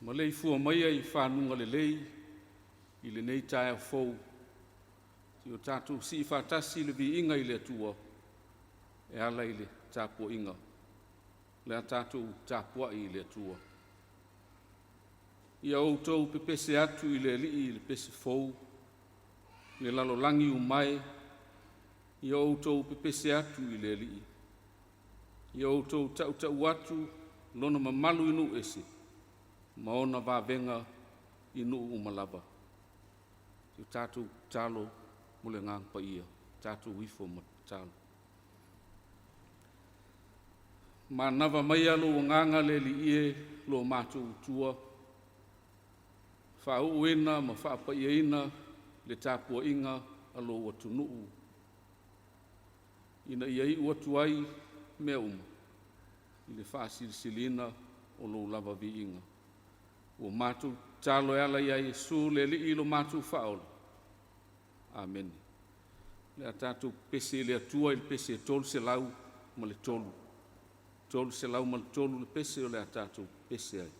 Ma lei fua mai ai whanunga le lei, i le nei tae a fau. Si o tātou si whātasi le vi inga i le atua, e ala i le tāpua inga. Le a tātou tāpua i le atua. Ia outou pe pese atu i le li i le pese fau, le lalo langi umai, ia outou pe pese atu i le li i. Ia outou tau atu, lona mamalu inu ese. Maona vavenga inu umalava. Te tātou talo mule ngang pa ia. Tātou wifo ma talo. Ma nava mai alo o nganga le li ie lo mātou tua. Wha uena ma wha pa ia ina le tāpua inga alo o tunuu. Ina ia i uatu ai mea uma. I le wha silsilina o lo lava vi inga. O mātou talo e ala ia Iesu le li ilo mātou whaola. Amen. Le a tātou pese le atua i le pese tolu se lau ma le tolu. Tolu se lau ma le tolu le pese o le a tātou pese ai.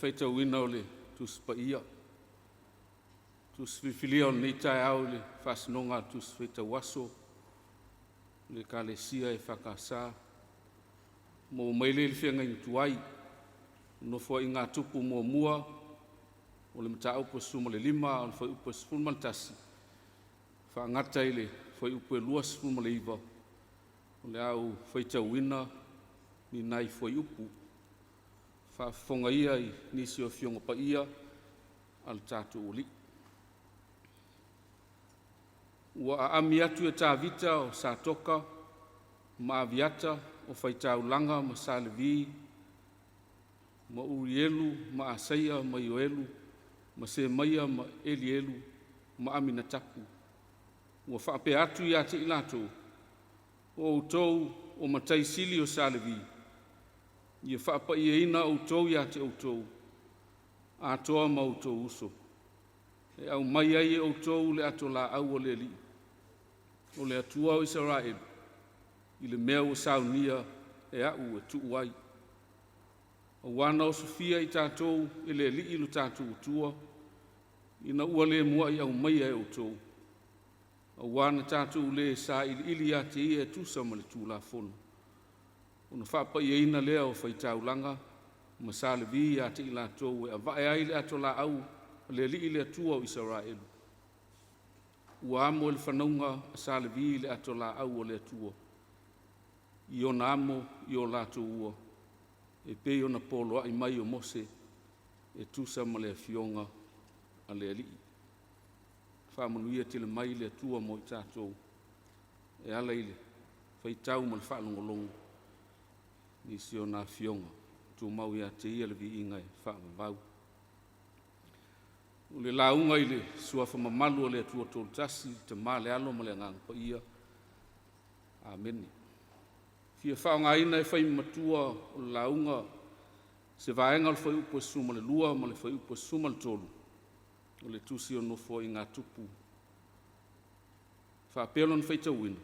whaitauina o le tusipaia. Tusfifilia o nei tae au le whasinonga tuswhaitauaso. Le kalesia e whakasa. Mo maile le whianga i tuai. No fo i ngā tupu mua. O le mata upo suma le 5, o le fai upo suma le tasi. Whaangata i le fai upo lua suma le 1. O le au whaitauina ni nai fai upu. Whafonga ia i nisi o fionga pa ia al tātu uli. Ua aami atu e tā vita o sā toka, ma aviata o whaitaulanga ma sālevi, ma urielu, ma asaia, ma ioelu, ma se maia, ma elielu, ma amina tapu. Ua whaape atu ia te ilato, o utou o matai sili o sālevi. Ia whaapa ia ina utou ia te utou, a toa ma utou uso. E au mai ai e utou le ato la au o le li. O le atua o Israel, i le mea o saunia e au e tuuai. O wana o Sofia i tātou e le li ilu tātou utua, ina ua le mua i au mai e utou. O wana tātou le sa ili a te ia e tusa ma le tūla fono. Ona whapa i eina lea o whaitaulanga, ma sa le vi a te ila tōu e a vae ai le ato la au, le li ile atua o Israel. Ua amo le whanaunga a sa le vi le ato la au o le atua. I ona amo i o la tō ua, e pe ona polo ai mai o Mose, e tusa ma le fionga a le ali. Whamanuia te le mai le atua mo i tātou, e ala ile, whaitau ma le whalongolongo. Nisi o nā fionga, tū mau ia te ia le vi ingai whaamavau. O le launga i le suafa mamalu o le atua tōru tasi, te mā le alo ma le ngang pa ia. Ameni. Fia whaonga ina e whai matua o le launga, se vaenga o le whai upo suma le 2, ma le whai upo suma le 3. O le tusi o nofo i ngā tupu. Whaapelo na whaitauina.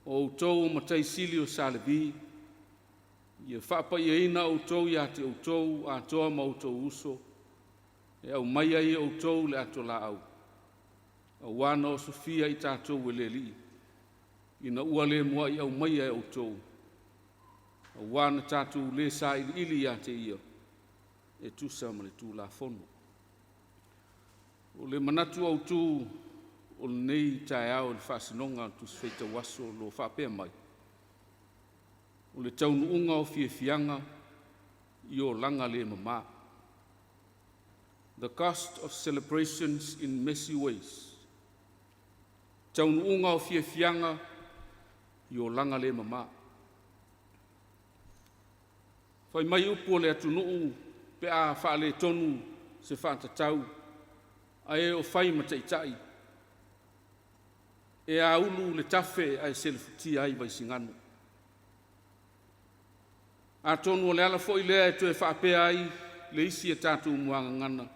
O utou o matai sili o sālevi, ia whaapa ia ina o utou ia te utou a toa ma utou uso, e au mai ai o utou le ato la au. A wana o Sofia i tātou e le li, ina ua le mua i au mai ai o utou. A wana tātou le sa ili ia te ia, e tusa ma le tū la fono. O le manatu au tū, o nei tae au le whasinonga tu sweta waso lo whapea mai. O le taunu unga o fianga i o langa le mama. The cost of celebrations in messy ways. Taunu unga o fianga i o langa le mama. Whai mai upo le atunuu pe a whaale tonu se whaatatau. A e o whai mataitai. E a ulu le tafe ai selefuti ai vai singano. A tonu o le ala fo i lea e tue whaapea ai le isi e tātou muanga ngana.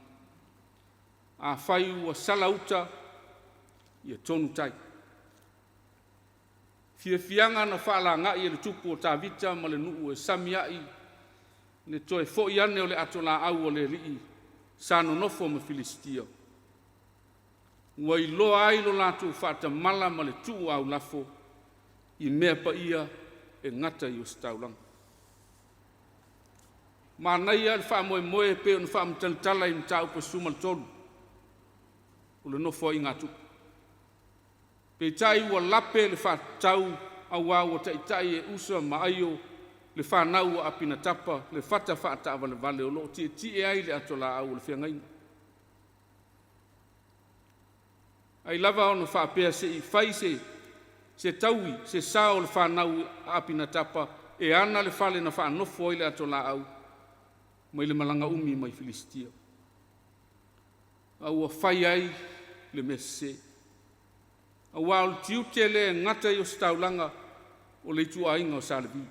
A whai ua salauta i a tonu tai. Fianga na whaala ngai e le tupu o tā vita ma le nuu e samiai le toe fo i ane o le ato la au o le rii sano nofo ma Filistia. Ua i loa ai lo lātou whaata mala ma le tuu au lafo i mea pa ia e ngata i o staulanga. Ma nei al wha moe moe pe on wha mtantala i mtau pa sumal tolu. O le nofo i ngatu. Pe tai ua lape le wha tau au au o tai e usa ma aio le wha nau a pina tapa le whata wha ta vale vale o lo ti e ai le atola au le whiangaina. Ai lava ono whaapea se i whai se taui, se sao le whanau apina tapa, e ana le whale na whanofo i le ato la au, mai le malanga umi mai Filistia. Au a whai ai le mese. Au a o tiu te le ngata i o staulanga o le tu ainga o Salevi.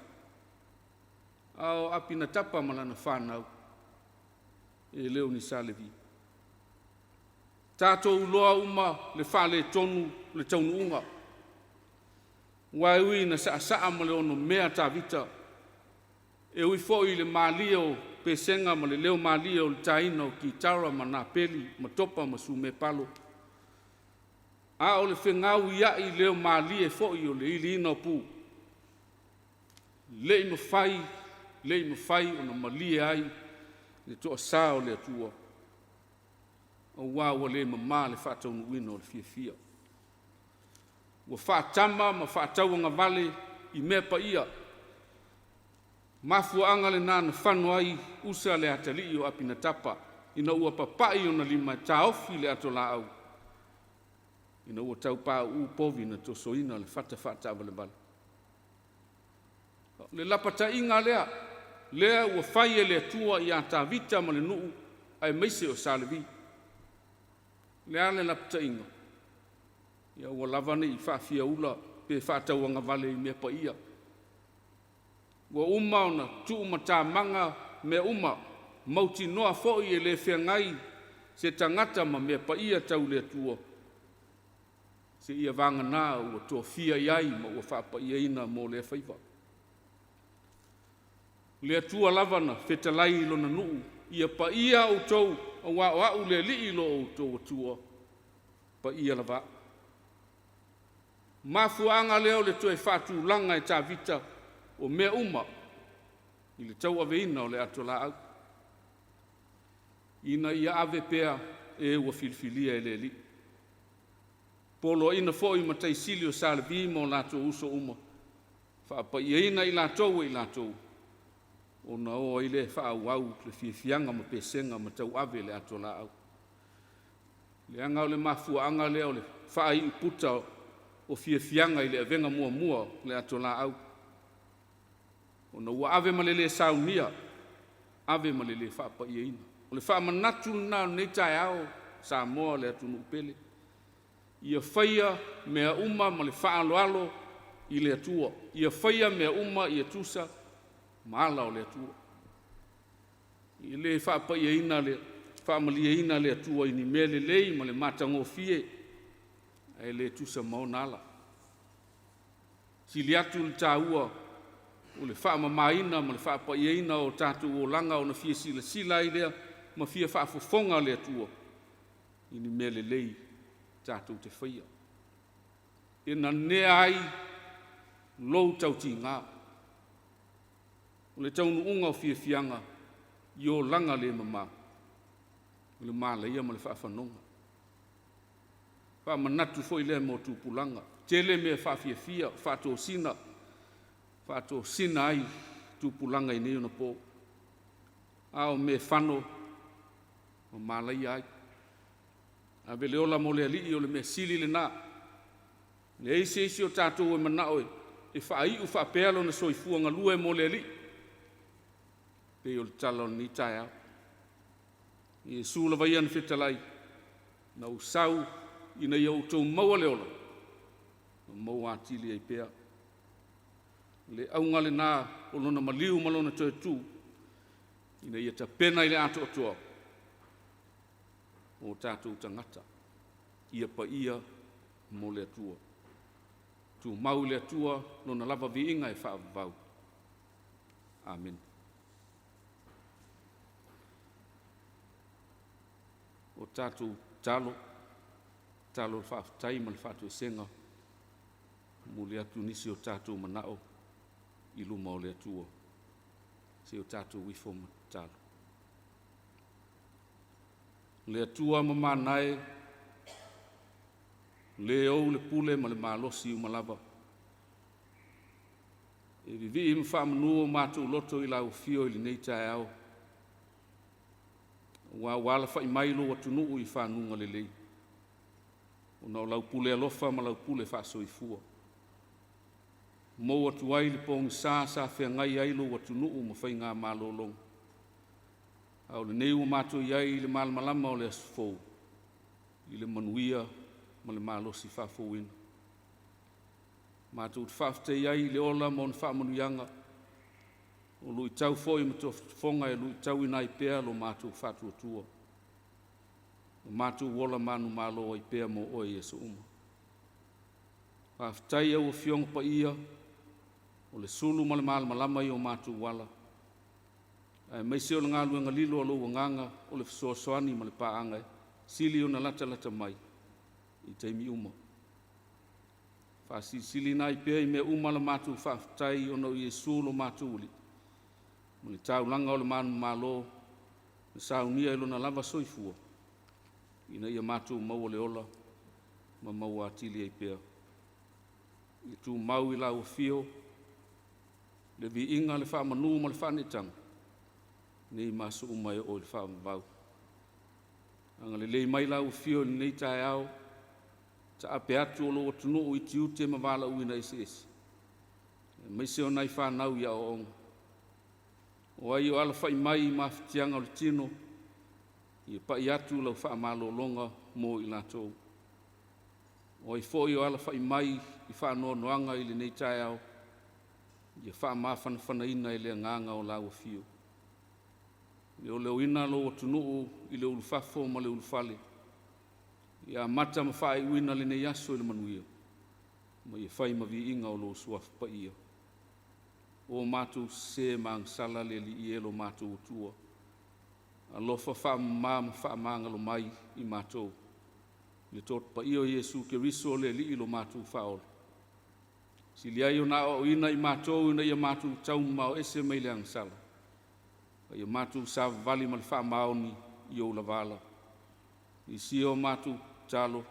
Au apina tapa malana whanau, e leo ni Salevi. Tātou loa uma le whale tonu le taunu unga. Wai ui na saa ma le ono mea tā vita. E ui fo i le mālia o pesenga ma le leo malia o le taina o ki tara ma nā peli ma topa ma sume palo. A o le whengau ia i leo malia e fo i o le ili ina pu. Le i mawhai o na malia ai le toa sā o le atua. O wā le mamā le whātau nuina o le fia. Ua whātama ma whātauanga vale i mea pa ia. Mafuanga le nāna whanu ai usa le atali o apina tapa. Ina ua papai o na lima taofi le ato la au. Ina ua tau pā upovi na tosoina le whata vale vale. Le lapata inga lea. Lea ua whai e le atua i a tā vita ma le nuu ai meise o salevi. Lea le lapata inga. Ia ua lavane i whaafia ula pe whātauanga vale i mea pa ia. Ua uma ona tuu ma tā manga me uma mauti noa fo'i e le whengai se tangata ma mea pa ia tau le atua. Se ia vanga nā ua toa fia iai ma ua whaapa ia ina mo le whaiva. Le atua lavana whetalai ilo na nuu ia pa ia o tau o wau le li ilo o tau atua pa ia lava. Mafuanga leo le toe whātu langa e tā vita o mea uma i le tau aveina o le ato la au. Ina ia ave pea e ua filfilia e le li. Polo ina fo'i ma taisili o salevi mo lato uso uma. Whaapa ia ina i latou i latou. O na o i le whaawau le fiafianga ma pesenga ma tau ave le ato la au. Le anga o le mafuanga leo le whaai uputa o fiafianga i le avenga mua le ato la au. O na ua ave malele saunia, ave malele whaapa ia ina. O le wha manatu na nei tai ao sa moa le atunu upele. Ia whaia mea uma ma le wha aloalo i le atua. Ia whaia mea uma i atusa maala o le atua. I le whaapa ia ina le wha malia ina le atua i ni mele lei ma le matango fie e le atusa maonala. Sili atu le tāua o le wha mamaina ma le whaapa ia ina o tātou o langa o na fia sila i lea ma fia whaafofonga le atua i ni mele lei tātou te whaia. E na nea ai lou tau ti ngā. O le taunu unga o fia fianga i o langa le mama. O le maa leia ma le whaafanonga. Wha manatu fo i lea mo tūpulanga. Tele mea whaafia fia, whaato sina ai tūpulanga i neo na pō. Ao me whano o maa leia ai. A vele ola mo le alii o le mea sili le nā. Le eisi o tātou e manao e whaai u whaapealo na soifua ngā lua e mo le alii. Pe o le tala o ni tai au. I e sūla vai ana whetalai. Na usau ina i au tau maua le ola. Maua atili ai pea. Le aunga le nā o lona maliu malona toe tū. Ina i ta pena i le ato atua. O tātou tangata. Ia pa ia mo le atua. Tu mau le atua lona lava vi inga e whaavau. Amen. O tātou talo le whaafatai ma le whaatu e senga. Mo le atu nisi o tātou manao i luma o le atua. Se o tātou wifo ma talo. Le atua ma manae, le ou le pule ma le malosi u malava. E vivi ima whaamanua mātou loto i lau fio i li nei tae au. Wa wala whai mailo atu nuu i whanunga le lei. O nao lau pule alofa ma lau pule whaasoifua. Mou atu ai le pongi sa whengai ailo atu nuu ma whai ngā malolong. Au le nei ua mātou iai i le malamalama o le asufou. I le manuia ma le malosi whaafouina. Mātou te whaafte iai i le ola ma o na whaamanuianga. O lui tau foi ma tō whonga e lui tau ina i pēa lo mātou whātua tua. O mātou wola manu mālo i pēa mo oi e so uma. Whaaftai au o fionga pa ia. O le sulu ma le malamalama i o mātou wala. Mai se o ngā luenga lilo alo nganga o le fesoasoani ma le paanga sili ona lata mai i taimi uma. Sili nai pea i mea uma la mātou whaafitai ona o Iesu lo mātou uli. Ma le taulanga o le manu malo, le saunia ilo na lava soifua. Ina ia mātou maua le ola, ma maua atili ai pea. I tu mau i la ufio, le vi inga le wha manu ma le wha netanga. Nei maso umai o le wha mvau. Anga le lei mai la ufio ni nei tae au, ta ape atu o lo tunu o iti ute ma wala uina isi isi. Mai se o nai whanau ia o onga. O ai o ala whai mai i mawhitianga o le tino, i pa i atu lau wha amalo longa mo i latou. O ai fo i o ala whai mai i wha noa noanga i le nei tae au, i wha mawhana ina i le nganga o lau fio. Le o leo ina lo o tunu i le ulufafo ma le ulufale. Ia mata ma whae uina le nei aso i le manuia. Ma ia whai ma vi inga o lo suaf pa ia. O mātou se maang sala le li i elo mātou tua. A lofa wha ma wha maanga lo mai i mātou. Le tot pa ia o Iesu ke riso le li i lo mātou whaol. Si li ai o na o ina i mātou ina ia mātou tau mao ese mai le ang sala. Ia mātou sa vali ma le wha maoni i o la vala. I si o mātou talo,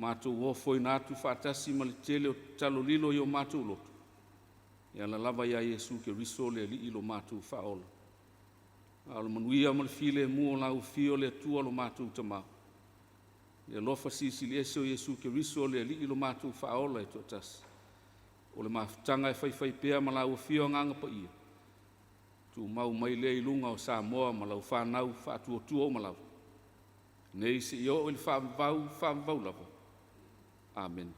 mātou ofo i nātu whaatasi ma le tele o talo lilo i o mātou loto. Ia la lava ia Iesu ke riso le li ilo mātou whaola. Ala manuia ma le file mua la ufio le tua lo mātou tamau. Ia lofa sisi li ese o Iesu ke riso le li ilo mātou whaola e tuatasi. O le mawhitanga e whai pea ma la ufio nganga pa ia. Tu mau mai le ilunga o Samoa ma lau whanau whaatuotua o malau. Nei se i o ili whaamvau lava. Amen.